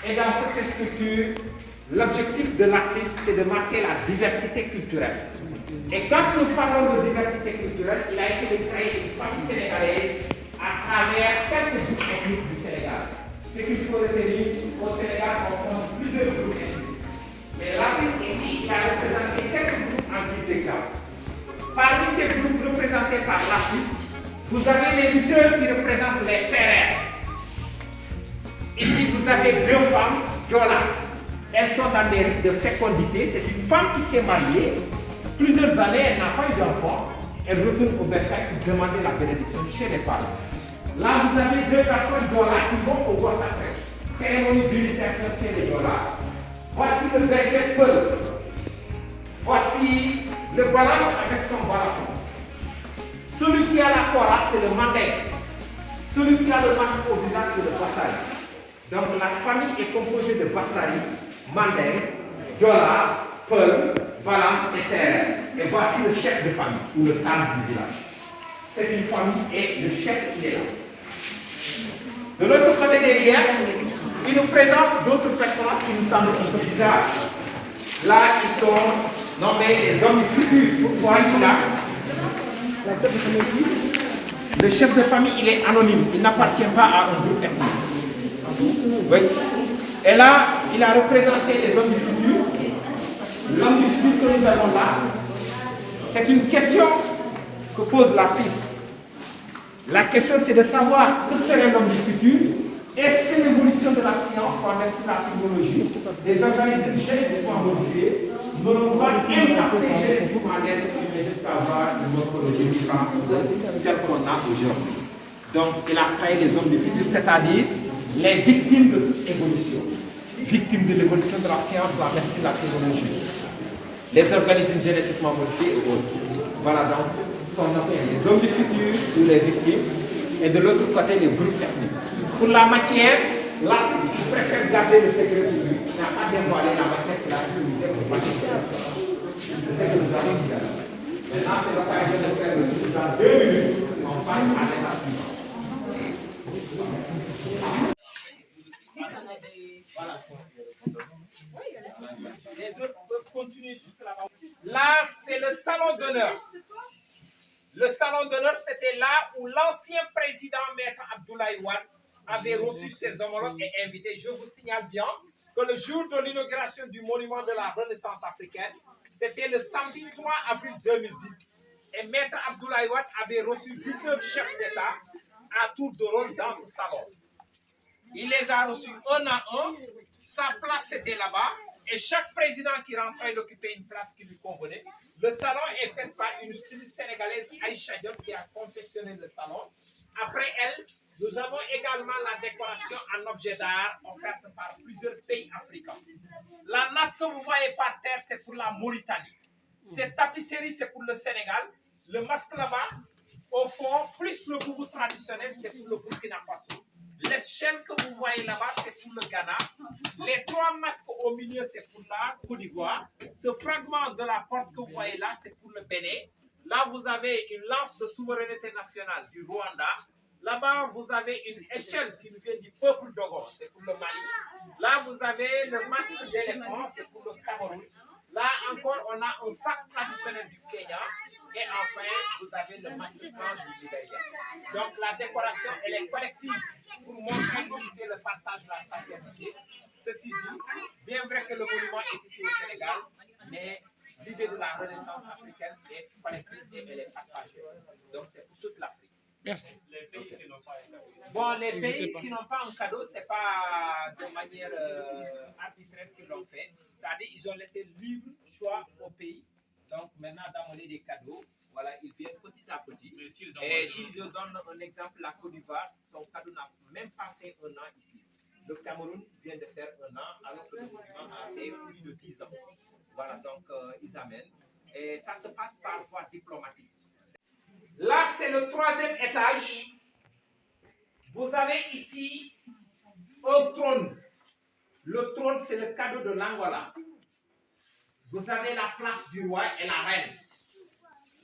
Et dans cette structure, l'objectif de l'artiste, c'est de marquer la diversité culturelle. Et quand nous parlons de diversité culturelle, il a essayé de créer une famille sénégalaise à travers quelques groupes ethniques du Sénégal. Ce qu'il faut retenir, au Sénégal, on compte plusieurs groupes ethniques. Mais l'artiste ici, il a représenté quelques groupes en guise d'exemple. Parmi ces groupes représentés par l'artiste, vous avez les lutteurs qui représentent les Sérères. Ici, vous avez deux femmes, Jola. Elles sont dans des rites de fécondité. C'est une femme qui s'est mariée. Plusieurs années, elle n'a pas eu d'enfant. Elle retourne au bercail pour demander la bénédiction chez les parents. Là, vous avez deux personnes Jola qui vont au bois sacré. Cérémonie d'initiation chez les Jola. Voici le berger Peul. Voici le balam avec son balafon. Celui qui a la cora, c'est le mandé. Celui qui a le masque au visage, c'est le Bassari. Donc la famille est composée de Bassari, Mandé, Jola, Peul, Balam et Serre. Et voici le chef de famille, ou le sage du village. C'est une famille et le chef, il est là. De l'autre côté derrière, il nous présente d'autres personnages qui nous semblent un peu bizarres. Là, ils sont nommés les hommes du futur. Pourquoi il là? Le chef de famille, il est anonyme. Il n'appartient pas à un groupe ethnique. Oui. Et là, il a représenté les hommes du futur. L'homme du futur que nous avons là, c'est une question que pose l'artiste. La question, c'est de savoir que serait l'homme du futur. Est-ce que l'évolution de la science, par exemple la technologie, des organismes génétiquement modifiés, n'auront pas impacté génétiquement l'être humain jusqu'à avoir une morphologie différente de celle qu'on a aujourd'hui? Donc, il a créé les hommes du futur, c'est-à-dire les victimes de toute évolution. Victimes de l'évolution de la science, la médecine, la technologie. Les organismes génétiquement modifiés et autres. Voilà donc, sont nommés les hommes du futur ou les victimes, et de l'autre côté, les groupes ethniques. Pour la matière, l'artiste il préfère garder le secret pour lui. Il n'a pas dévoilé la matière qu'il a utilisée pour fabriquer. C'est ce que nous avons ici. Maintenant, c'est l'occasion de faire le tour dans 2 minutes. On passe à l'étape suivante. Voilà. Les autres peuvent continuer jusque là-bas. Là, c'est le salon d'honneur. Le salon d'honneur, c'était là où l'ancien président Maître Abdoulaye Wade avait reçu ses homologues et invités. Je vous signale bien que le jour de l'inauguration du monument de la Renaissance africaine, c'était le samedi 3 avril 2010. Et Maître Abdoulaye Wade avait reçu 19 chefs d'État à tour de rôle dans ce salon. Il les a reçus un à un. Sa place, c'était là-bas. Et chaque président qui rentrait, il occupait une place qui lui convenait. Le salon est fait par une styliste sénégalaise, Aïcha Diop, qui a confectionné le salon. Après elle, nous avons également la décoration en objet d'art offerte par plusieurs pays africains. La nappe que vous voyez par terre, c'est pour la Mauritanie. Cette tapisserie, c'est pour le Sénégal. Le masque là-bas, au fond, plus le boubou traditionnel, c'est pour le Burkina Faso. L'échelle que vous voyez là-bas, c'est pour le Ghana. Les 3 masques au milieu, c'est pour la Côte d'Ivoire. Ce fragment de la porte que vous voyez là, c'est pour le Bénin. Là, vous avez une lance de souveraineté nationale du Rwanda. Là-bas, vous avez une échelle qui nous vient du peuple Dogon, c'est pour le Mali. Là, vous avez le masque d'éléphant, c'est pour le Cameroun. Là encore, on a un sac traditionnel du Kenya. Et enfin, vous avez le masque du Libéria. Donc, la décoration, elle est collective pour montrer l'unité, le partage, la fraternité. Ceci dit, bien vrai que le monument est ici au Sénégal, mais l'idée de la Renaissance africaine est collective et elle est partagée. Donc, c'est pour toute l'Afrique. Merci. Les pays qui n'ont pas un cadeau. Bon, les pays qui n'ont pas un cadeau, ce n'est pas de manière arbitraire qu'ils l'ont fait. C'est-à-dire qu'ils ont laissé libre choix au pays. Donc, maintenant, d'amener des cadeaux, voilà, ils viennent petit à petit. Et si je donne un exemple, la Côte d'Ivoire, son cadeau n'a même pas fait 1 an ici. Le Cameroun vient de faire 1 an, alors que le monument a fait plus de 10 ans. Voilà, donc ils amènent. Et ça se passe par voie diplomatique. Là, c'est le 3e étage. Vous avez ici un trône. Le trône, c'est le cadeau de l'Angola. Vous avez la place du roi et la reine.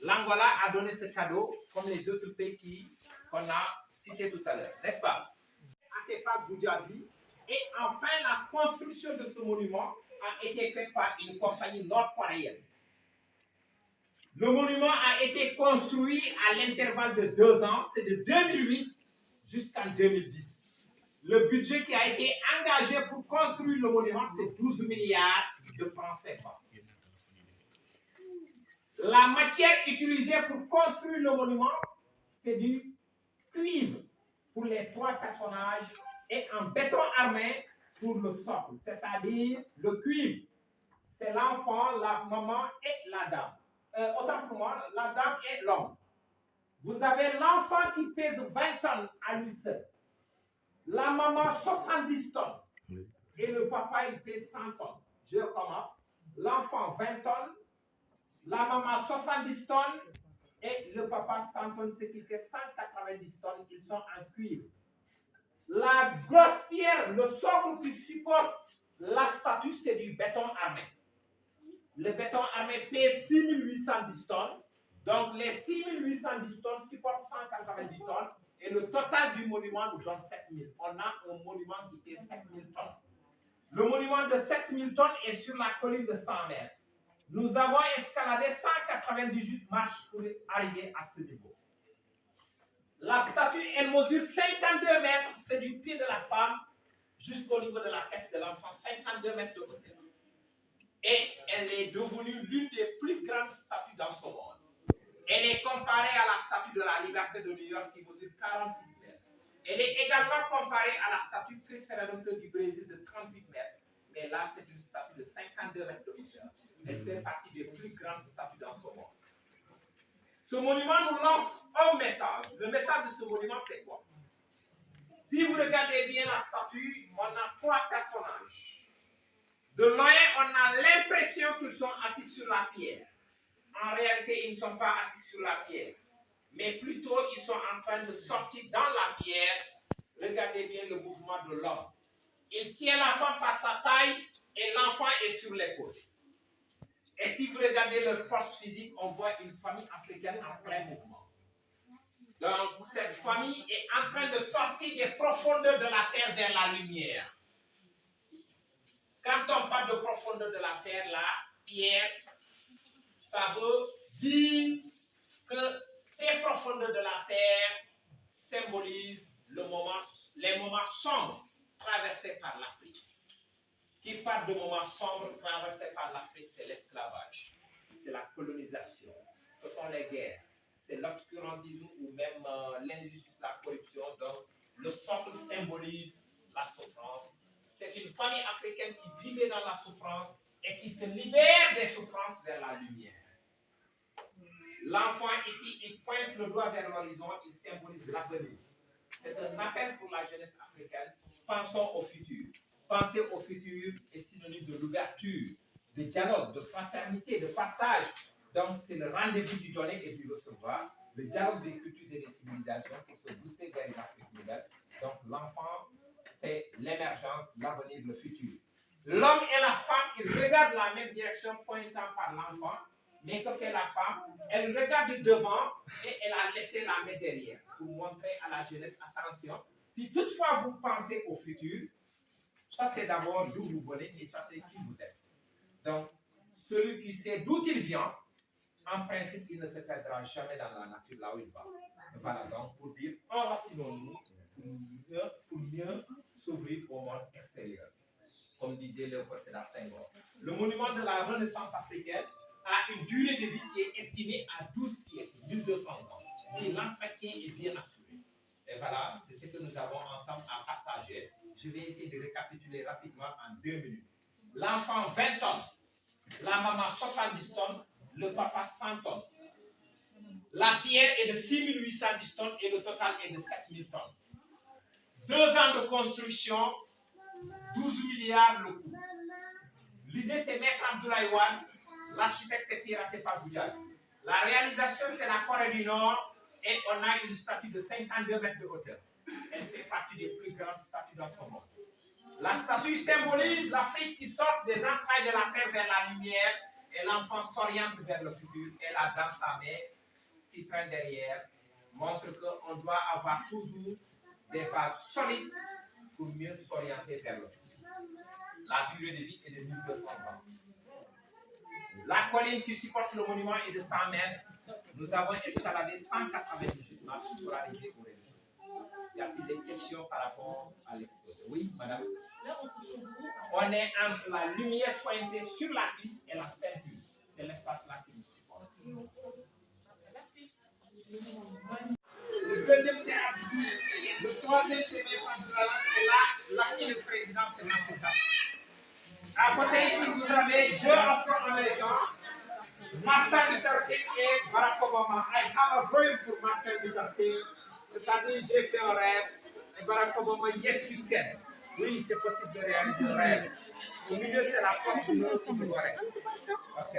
L'Angola a donné ce cadeau, comme les autres pays qu'on a cités tout à l'heure, n'est-ce pas? Atepa Goudiaby, Et enfin, la construction de ce monument a été faite par une compagnie nord-coréenne. Le monument a été construit à l'intervalle de 2 ans, c'est de 2008 jusqu'en 2010. Le budget qui a été engagé pour construire le monument, c'est 12 milliards de francs CFA. La matière utilisée pour construire le monument, c'est du cuivre pour les 3 personnages et en béton armé pour le socle, c'est-à-dire le cuivre. C'est l'enfant, la maman et la dame. Autant pour moi, la dame et l'homme. Vous avez l'enfant qui pèse 20 tonnes à lui seul. La maman 70 tonnes. Et le papa il pèse 100 tonnes. Je recommence. L'enfant 20 tonnes. La maman 70 tonnes. Et le papa 100 tonnes, ce qui fait 190 tonnes. Ils sont en cuivre. La grosse pierre, le socle qui supporte la statue, c'est du béton armé. Le béton armé pèse 6810 tonnes. Donc, les 6810 tonnes supportent 190 tonnes. Et le total du monument nous donne 7000. On a un monument qui pèse 7000 tonnes. Le monument de 7000 tonnes est sur la colline de 100 mètres. Nous avons escaladé 198 marches pour arriver à ce niveau. La statue, elle mesure 52 mètres. C'est du pied de la femme jusqu'au niveau de la tête de l'enfant. 52 mètres de hauteur. Et elle est devenue l'une des plus grandes statues dans ce monde. Elle est comparée à la statue de la Liberté de New York qui mesure 46 mètres. Elle est également comparée à la statue Christ Rédempteur du Brésil de 38 mètres. Mais là, c'est une statue de 52 mètres de hauteur. Elle fait partie des plus grandes statues dans ce monde. Ce monument nous lance un message. Le message de ce monument, c'est quoi? Si vous regardez bien la statue, on a 3 personnages. De loin, on a l'impression qu'ils sont assis sur la pierre. En réalité, ils ne sont pas assis sur la pierre. Mais plutôt, ils sont en train de sortir dans la pierre. Regardez bien le mouvement de l'homme. Il tient l'enfant par sa taille et l'enfant est sur l'épaule. Et si vous regardez leur force physique, on voit une famille africaine en plein mouvement. Donc, cette famille est en train de sortir des profondeurs de la terre vers la lumière. Quand on parle de profondeur de la terre, la pierre, ça veut dire que ces profondeurs de la terre symbolisent les moments sombres traversés par l'Afrique. Qui parle de moments sombres traversés par l'Afrique, c'est l'esclavage, c'est la colonisation, ce sont les guerres, c'est l'obscurantisme ou même l'injustice, la corruption. Donc, le socle symbolise la souffrance. C'est une famille africaine qui vivait dans la souffrance et qui se libère des souffrances vers la lumière. L'enfant ici, il pointe le doigt vers l'horizon, il symbolise l'avenir. C'est un appel pour la jeunesse africaine. Pensons au futur. Penser au futur est synonyme de l'ouverture, de dialogue, de fraternité, de partage. Donc, c'est le rendez-vous du donner et du recevoir, le dialogue des cultures et des civilisations pour se booster vers une Afrique nouvelle. Donc, l'enfant, c'est l'émergence, l'avenir, le futur. L'homme et la femme, ils regardent la même direction pointant par l'enfant, mais que fait la femme? Elle regarde devant et elle a laissé la main derrière pour montrer à la jeunesse, attention, si toutefois vous pensez au futur, ça c'est d'abord d'où vous venez et ça c'est qui vous êtes. Donc, celui qui sait d'où il vient, en principe, il ne se perdra jamais dans la nature là où il va. Voilà donc pour dire, enracinons-nous pour mieux s'ouvrir au monde extérieur. Comme disait Léopold Sédar Senghor. Le monument de la Renaissance africaine a une durée de vie qui est estimée à 12 siècles, 1200 ans, si l'entretien est bien assuré. Et voilà, c'est ce que nous avons ensemble à partager. Je vais essayer de récapituler rapidement en 2 minutes. L'enfant 20 tonnes, la maman 70 tonnes, le papa 100 tonnes. La pierre est de 6810 tonnes et le total est de 7000 tonnes. 2 ans de construction, 12 milliards le coût. L'idée c'est Maître Abdoulaye Wade, l'architecte c'est Pierre Atepa Goudiaby. La réalisation c'est la Corée du Nord et on a une statue de 52 mètres de hauteur. Elle fait partie des plus grandes statues dans ce monde. La statue symbolise l'Afrique qui sort des entrailles de la terre vers la lumière et l'enfant s'oriente vers le futur. Elle a dans sa main, qui traîne derrière, montre qu'on doit avoir toujours des bases solides pour mieux s'orienter vers le futur. La durée de vie est de 1200 ans. La colline qui supporte le monument est de 100 mètres. Nous avons escaladé 198 marches pour arriver au rez-de-chaussée. Y a-t-il des questions par rapport à l'exposé? Oui, madame. On est entre la lumière pointée sur la piste et la ceinture. C'est l'espace-là qui nous supporte. Le deuxième, c'est Abdou. Le troisième, c'est Mépandouala. Et là, l'actuel président, c'est Macky Sall. À côté ici, vous avez deux Afro-Américains, Martin Luther King et Barack Obama. I have a dream pour Martin Luther King. C'est-à-dire, j'ai fait un rêve. Et Barack Obama, yes, you can. Oui, c'est possible de réaliser un rêve. Au milieu, c'est la force de notre pouvoir. Ok.